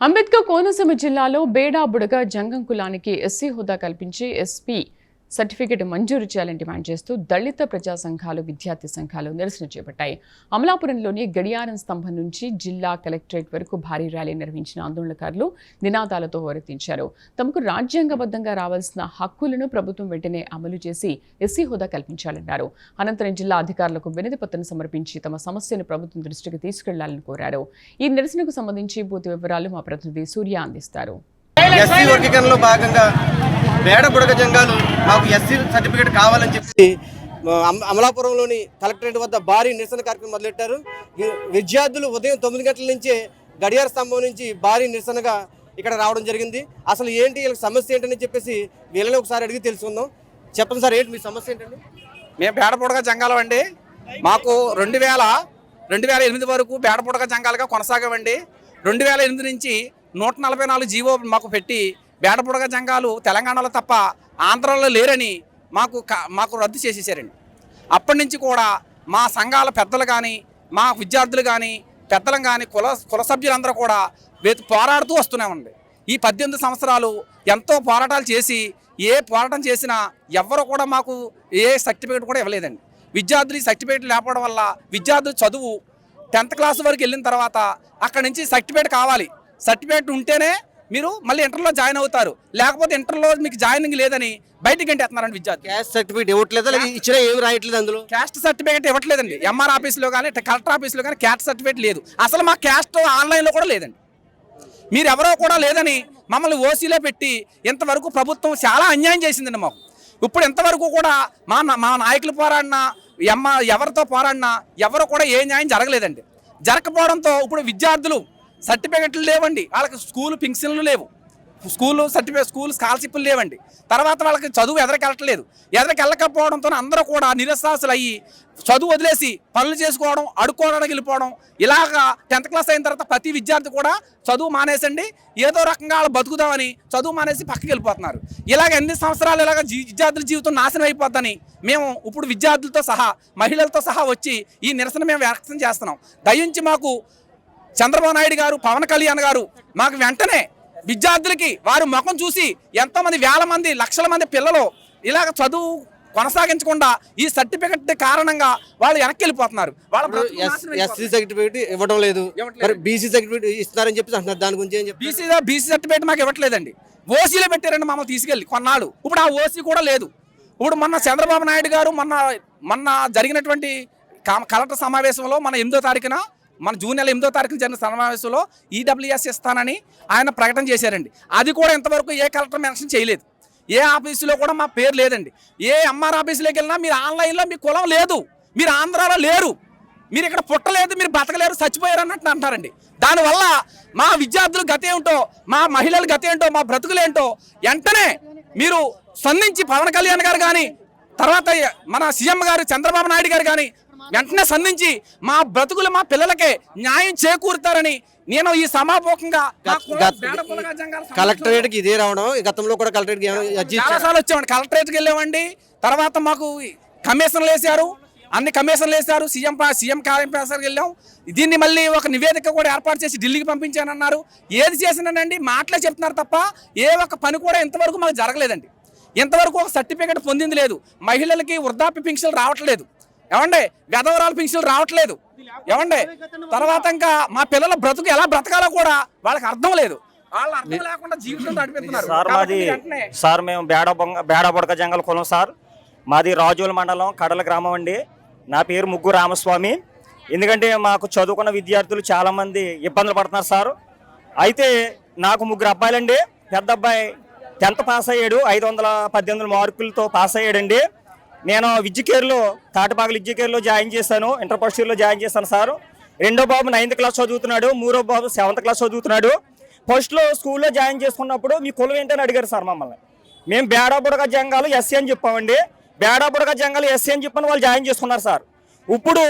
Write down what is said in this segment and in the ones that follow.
అంబేద్కర్ కోనసీమ జిల్లాలో బేడా బుడగ జంగం కులానికి ఎస్సీ హోదా కల్పించి ఎస్పీ సర్టిఫికెట్ మంజూరు చేయాలని డిమాండ్ చేస్తూ దళిత ప్రజా సంఘాలు విద్యార్థి సంఘాలు నిరసన చేపట్టాయి. అమలాపురంలోని గడియారం స్తంభం నుంచి జిల్లా కలెక్టరేట్ వరకు భారీ ర్యాలీ నిర్వహించిన ఆందోళనకారులు నినాదాలతో హోరెత్తించారు. తమకు రాజ్యాంగబద్ధంగా రావాల్సిన హక్కులను ప్రభుత్వం వెంటనే అమలు చేసి ఎస్సీ హోదా కల్పించాలన్నారు. అనంతరం జిల్లా అధికారులకు వినతి పత్రం సమర్పించి తమ సమస్యను ప్రభుత్వం దృష్టికి తీసుకెళ్లాలని కోరారు. ఈ నిరసనకు సంబంధించి పూర్తి వివరాలు మా ప్రతినిధి సూర్య అందిస్తారు. ఎస్సీ వర్గీకరణలో భాగంగా బేడ బుడగ జంగాలు మాకు ఎస్సీ సర్టిఫికేట్ కావాలని చెప్పి అమలాపురంలోని కలెక్టరేట్ వద్ద భారీ నిరసన కార్యక్రమం మొదలెట్టారు. విద్యార్థులు ఉదయం 9 గంటల నుంచి గడియార స్తంభం నుంచి భారీ నిరసనగా ఇక్కడ రావడం జరిగింది. అసలు ఏంటి వీళ్ళకి సమస్య ఏంటని చెప్పేసి వీళ్ళని ఒకసారి అడిగి తెలుసుకుందాం. చెప్పండి సార్, ఏంటి మీ సమస్య ఏంటండి? మేము బేడ బుడగ జంగాలం అండి. మాకు 2008 వరకు బేడ బుడగ జంగాలుగా కొనసాగవండి. 2008 నుంచి 144 జీవో మాకు పెట్టి బేడ బుడగ జంగాలు తెలంగాణలో తప్ప ఆంధ్రలో లేరని మాకు రద్దు చేసేసారండి. అప్పటి నుంచి కూడా మా సంఘాల పెద్దలు కానీ మా విద్యార్థులు కానీ పెద్దలు కానీ కుల సభ్యులందరూ కూడా పోరాడుతూ వస్తున్నామండి. ఈ 18 సంవత్సరాలు ఎంతో పోరాటాలు చేసి ఏ పోరాటం చేసినా ఎవరు కూడా మాకు ఏ సర్టిఫికేట్ కూడా ఇవ్వలేదండి. విద్యార్థులు ఈ సర్టిఫికేట్ లేకపోవడం వల్ల విద్యార్థులు చదువు 10th క్లాస్ వరకు వెళ్ళిన తర్వాత అక్కడి నుంచి సర్టిఫికేట్ కావాలి. సర్టిఫికేట్ ఉంటేనే మీరు మళ్ళీ ఇంటర్లో జాయిన్ అవుతారు, లేకపోతే ఇంటర్లో మీకు జాయినింగ్ లేదని బయటికి గంటేస్తున్నారండి విద్యార్థి. క్యాస్ట్ సర్టిఫికేట్ ఇవ్వట్లేదా? ఇచ్చినా ఏమి రాయట్లేదు అందులో. Caste certificate ఇవ్వట్లేదండి. ఎంఆర్ ఆఫీస్లో కానీ కలెక్టర్ ఆఫీస్లో కానీ క్యాస్ట్ సర్టిఫికేట్ లేదు. అసలు మా క్యాస్ట్ ఆన్లైన్లో కూడా లేదండి. మీరు ఎవరో కూడా లేదని మమ్మల్ని ఓసీలో పెట్టి ఇంతవరకు ప్రభుత్వం చాలా అన్యాయం చేసిందండి మాకు. ఇప్పుడు ఇంతవరకు కూడా మా నాయకులు పోరాడినా ఎవరితో పోరాడినా ఎవరు కూడా ఏ న్యాయం జరగలేదండి. జరగకపోవడంతో ఇప్పుడు విద్యార్థులు సర్టిఫికెట్లు లేవండి, వాళ్ళకి స్కూల్ పింఛన్లు లేవు, స్కూల్ స్కాలర్షిప్లు లేవండి. తర్వాత వాళ్ళకి చదువు ఎదరికెళ్ళకపోవడంతో అందరూ కూడా నిరసరాసులు అయ్యి చదువు వదిలేసి పనులు చేసుకోవడం, అడుక్కోవడానికి వెళ్ళిపోవడం. ఇలాగా 10th క్లాస్ అయిన తర్వాత ప్రతి విద్యార్థి కూడా చదువు మానేసండి ఏదో రకంగా వాళ్ళు బతుకుదామని చదువు మానేసి పక్కకి వెళ్ళిపోతున్నారు. ఇలాగ ఎన్ని సంవత్సరాలు ఇలాగ విద్యార్థుల జీవితం నాశనం అయిపోద్దని మేము ఇప్పుడు విద్యార్థులతో సహా మహిళలతో సహా వచ్చి ఈ నిరసన మేము వ్యక్తం చేస్తున్నాం. దయించి మాకు చంద్రబాబు నాయుడు గారు, పవన్ కళ్యాణ్ గారు మాకు వెంటనే విద్యార్థులకి వారి ముఖం చూసి ఎంతోమంది వేల మంది లక్షల మంది పిల్లలు ఇలాగ చదువు కొనసాగించకుండా ఈ సర్టిఫికెట్ కారణంగా వాళ్ళు వెనక్కి వెళ్ళిపోతున్నారు. ఎస్సీ సర్టిఫికేట్ ఇవ్వడం లేదు, బీసీ సర్టిఫికేట్ ఇస్తున్నారని చెప్పి అంటున్నారు. దాని గురించి ఏం చెప్పి బీసీ సర్టిఫికేట్ మాకు ఇవ్వట్లేదండి. ఓసీలో పెట్టారండి మమ్మల్ని తీసుకెళ్ళి కొన్నాళ్ళు. ఇప్పుడు ఆ ఓసీ కూడా లేదు. ఇప్పుడు మొన్న చంద్రబాబు నాయుడు గారు మొన్న జరిగినటువంటి కలెక్టర్ సమావేశంలో మన 8వ తారీఖున మన జూన్ నెల 8వ తారీఖున జరిగిన సమావేశంలో ఈడబ్ల్యూఎస్ ఇస్తానని ఆయన ప్రకటన చేశారండి. అది కూడా ఇంతవరకు ఏ కలెక్టర్ మెన్షన్ చేయలేదు. ఏ ఆఫీసులో కూడా మా పేరు లేదండి. ఏ ఎంఆర్ ఆఫీసులోకి వెళ్ళినా మీరు ఆన్లైన్లో మీ కులం లేదు, మీరు ఆంధ్రాలో లేరు, మీరు ఇక్కడ పుట్టలేదు, మీరు బతకలేరు, చచ్చిపోయారు అన్నట్టు అంటారండి. దానివల్ల మా విద్యార్థులు గతేంటో, మా మహిళలు గతేంటో, మా బ్రతుకులేంటో వెంటనే మీరు స్పందించి పవన్ కళ్యాణ్ గారు కానీ తర్వాత మన సీఎం గారు చంద్రబాబు నాయుడు గారు కానీ వెంటనే స్పందించి మా బ్రతుకులు మా పిల్లలకే న్యాయం చేకూరుతారని నేను ఈ సమాపకంగా కలెక్టరేట్కి ఇదే రావడం. గతంలో కూడా కలెక్టరేట్కి చాలాసార్లు వచ్చామండి, కలెక్టరేట్కి వెళ్ళామండి. తర్వాత మాకు కమిషన్లు వేశారు, అన్ని కమిషన్లు వేశారు. సీఎం కార్యక్రమానికి వెళ్ళాం. దీన్ని మళ్ళీ ఒక నివేదిక కూడా ఏర్పాటు చేసి ఢిల్లీకి పంపించానన్నారు. ఏది చేసినానండి మాటలే చెప్తున్నారు తప్ప ఏ ఒక్క పని కూడా ఇంతవరకు మాకు జరగలేదండి. ఇంతవరకు ఒక సర్టిఫికేట్ పొందింది లేదు. మహిళలకి వృద్ధాప్య పింఛన్లు రావట్లేదు ఏమండే, విధవరాల పింఛన్లు రావట్లేదు ఏమండే. తర్వాత ఇంకా మా పిల్లల బ్రతుకు ఎలా బ్రతకాలో కూడా వాళ్ళకి అర్థం లేదు. వాళ్ళు అర్థం లేకుండా జీవితం నడిపిస్తున్నారు. సార్ మేము బేడ బుడగ జంగల్ కులం సార్. మాది రాజోల మండలం కడల గ్రామం అండి. నా పేరు ముగ్గు రామస్వామి. ఎందుకంటే మాకు చదువుకున్న విద్యార్థులు చాలామంది ఇబ్బందులు పడుతున్నారు సార్. అయితే నాకు 3 అబ్బాయిలండి. పెద్ద అబ్బాయి 10th పాస్ అయ్యాడు, 518 మార్కులతో పాస్ అయ్యాడండి. నేను విద్యకేర్లో తాటిపాకలు విద్యకేర్లో జాయిన్ చేశాను, ఇంటర్ ఫస్ట్ ఇయర్లో జాయిన్ చేశాను సార్. రెండో బాబు 9th క్లాస్ చదువుతున్నాడు, మూడో బాబు 7th క్లాస్ చదువుతున్నాడు. ఫస్ట్లో స్కూల్లో జాయిన్ చేసుకున్నప్పుడు మీ కులం ఏంటని అడిగారు సార్ మమ్మల్ని. మేము బేడ బుడగ జంగాలు ఎస్సీ అని చెప్పామండి. బేడ బుడగ జంగాలు ఎస్సీ అని చెప్పని వాళ్ళు జాయిన్ చేసుకున్నారు సార్. ఇప్పుడు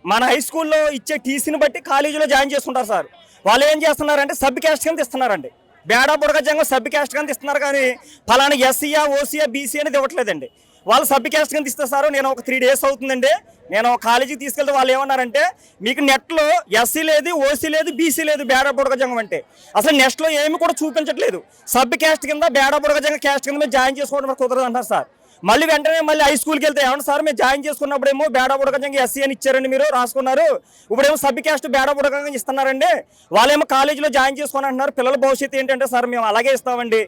మన హై స్కూల్లో ఇచ్చే టీసీని బట్టి కాలేజీలో జాయిన్ చేసుకుంటారు సార్. వాళ్ళు ఏం చేస్తున్నారంటే సబ్ క్యాస్ట్ కింద ఇస్తున్నారండి. బేడ బుడగ జంగం సబ్ క్యాస్ట్ కింద ఇస్తున్నారు కానీ ఫలానా ఎస్సీయా ఓసీయా బీసీ అనేది ఇవ్వట్లేదండి. వాళ్ళు సబ్ క్యాస్ట్ కింద ఇస్తారు సార్. నేను ఒక 3 days అవుతుందండి, నేను కాలేజీకి తీసుకెళ్తే వాళ్ళు ఏమన్నారంటే మీకు నెట్లో ఎస్సీ లేదు, ఓసీ లేదు, బీసీ లేదు బేడ బుడగ జంగం అంటే. అసలు నెక్స్ట్లో ఏమి కూడా చూపించట్లేదు. సబ్ క్యాస్ట్ కింద బేడ బుడగ జంగ క్యాస్ట్ కింద మేము జాయిన్ చేసుకోవడం కుదరదు అంటారు సార్. మళ్ళీ వెంటనే మళ్ళీ హై స్కూల్కి వెళ్తే ఏమన్నా సార్ మేము జాయిన్ చేసుకున్నప్పుడేమో బేడ బుడగ జంగ ఎస్సీ అని ఇచ్చారండి, మీరు రాసుకున్నారు, ఇప్పుడేమో సబ్ క్యాస్ట్ బేడ బుడగ ఇస్తున్నారండి, వాళ్ళేమో కాలేజీలో జాయిన్ చేసుకుని అంటున్నారు. పిల్లల భవిష్యత్తు ఏంటంటే సార్ మేము అలాగే ఇస్తామండి,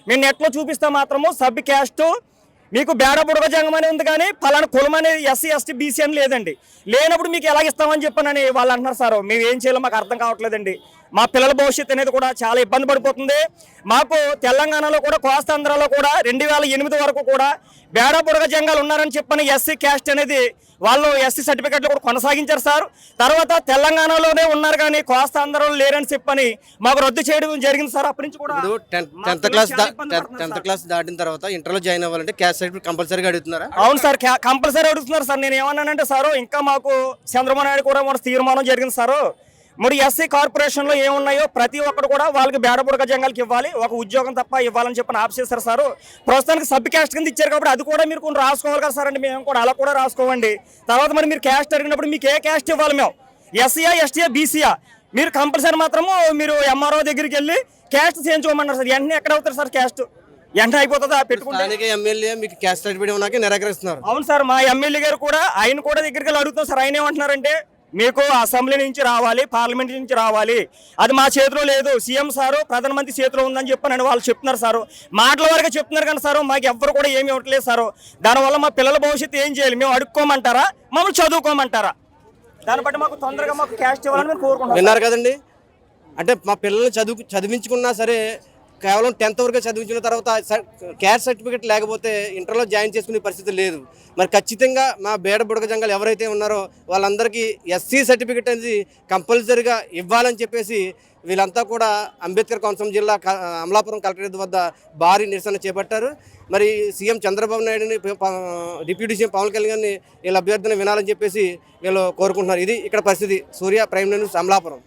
మేము నెట్లో చూపిస్తే మాత్రము సబ్ క్యాస్ట్ మీకు బేడ బుడగ జంగం అని ఉంది కానీ పలానా కులం అనేది ఎస్సీ ఎస్టీ బీసీ అని లేదండి. లేనప్పుడు మీకు ఎలాగిస్తామని చెప్పానని వాళ్ళు అంటున్నారు సార్. మేము ఏం చేయాలో మాకు అర్థం కావట్లేదండి. మా పిల్లల భవిష్యత్తు అనేది కూడా చాలా ఇబ్బంది పడిపోతుంది. మాకు తెలంగాణలో కూడా కోస్తాంధ్రలో కూడా 2008 వరకు కూడా బేడ బుడగ జంగాలు ఉన్నారని చెప్పని ఎస్సీ క్యాస్ట్ అనేది వాళ్ళు ఎస్సీ సర్టిఫికెట్లు కూడా కొనసాగించారు సార్. తర్వాత తెలంగాణలోనే ఉన్నారు కానీ కోస్తాంధ్రలో లేరని చెప్పని మాకు రద్దు చేయడం జరిగింది సార్. అప్పటి నుంచి కూడా 10th క్లాస్ దాటిన తర్వాత ఇంటర్లో జాయిన్ అవ్వాలంటే క్యాస్ట్ సర్టిఫికేట్ కంపల్సరీగా అడుగుతున్నారా? అవును సార్, కంపల్సరీ అడుగుతున్నారు సార్. నేను ఏమన్నానంటే సార్ ఇంకా మాకు చంద్రబాబు నాయుడు కూడా మన తీర్మానం జరిగింది సార్. మరి ఎస్సీ కార్పొరేషన్లో ఏమున్నాయో ప్రతి ఒక్కరు కూడా వాళ్ళకి బేడ బుడగ జంగాలకి ఇవ్వాలి, ఒక ఉద్యోగం తప్ప ఇవ్వాలని చెప్పని ఆప్ చేశారు సార్. ప్రస్తుతానికి సబ్ క్యాస్ట్ కింద ఇచ్చారు కాబట్టి అది కూడా మీరు కొన్ని రాసుకోవాలి కదా సార్. అంటే మేము కూడా అలా కూడా రాసుకోవండి. తర్వాత మరి మీరు క్యాస్ట్ అడిగినప్పుడు మీకు ఏ క్యాస్ట్ ఇవ్వాలి? మేము ఎస్సీయా, ఎస్టీయా, బీసీయా? మీరు కంపల్సరీ మాత్రము మీరు ఎంఆర్ఓ దగ్గరికి వెళ్ళి క్యాస్ట్ చేయించుకోమన్నారు సార్. వెంటనే ఎక్కడ అవుతారు సార్ క్యాస్ట్? వెంటనే అయిపోతుందా పెట్టుకుంటే? ఎమ్మెల్యే మీకు క్యాస్ట్ సర్టిఫికేట్ ఉన్నాకే నిరాకరిస్తున్నారు. అవును సార్, మా ఎమ్మెల్యే గారు కూడా ఆయన కూడా దగ్గరికి వెళ్ళి అడుగుతాం సార్. ఆయన ఏమంటున్నారంటే మీకు అసెంబ్లీ నుంచి రావాలి, పార్లమెంట్ నుంచి రావాలి, అది మా చేతిలో లేదు, సీఎం సారు ప్రధానమంత్రి చేతిలో ఉందని చెప్పని వాళ్ళు చెప్తున్నారు సార్. మాటల వరకు చెప్తున్నారు కానీ సార్ మాకు ఎవ్వరు కూడా ఏమి ఇవ్వట్లేదు సార్. దానివల్ల మా పిల్లల భవిష్యత్తు ఏం చేయాలి? మేము అడుక్కోమంటారా, మమ్మల్ని చదువుకోమంటారా? దాన్ని బట్టి మాకు తొందరగా మాకు క్యాస్ట్ ఇవ్వాలని మేము కోరుకుంటున్నాం. విన్నారు కదండి, అంటే మా పిల్లల్ని చదివించుకున్నా సరే కేవలం 10th వరకు చదివించిన తర్వాత క్యాస్ట్ సర్టిఫికేట్ లేకపోతే ఇంటర్లో జాయిన్ చేసుకునే పరిస్థితి లేదు. మరి ఖచ్చితంగా మా బేడ బుడగ జంగాలు ఎవరైతే ఉన్నారో వాళ్ళందరికీ ఎస్సీ సర్టిఫికేట్ అనేది కంపల్సరీగా ఇవ్వాలని చెప్పేసి వీళ్ళంతా కూడా అంబేద్కర్ కోనసీమ జిల్లా అమలాపురం కలెక్టరేట్ వద్ద భారీ నిరసన చేపట్టారు. మరి సీఎం చంద్రబాబు నాయుడుని, డిప్యూటీ సీఎం పవన్ కళ్యాణ్ని వీళ్ళ అభ్యర్థన వినాలని చెప్పేసి వీళ్ళు కోరుకుంటున్నారు. ఇది ఇక్కడ పరిస్థితి. సూర్య, ప్రైమ్ న్యూస్, అమలాపురం.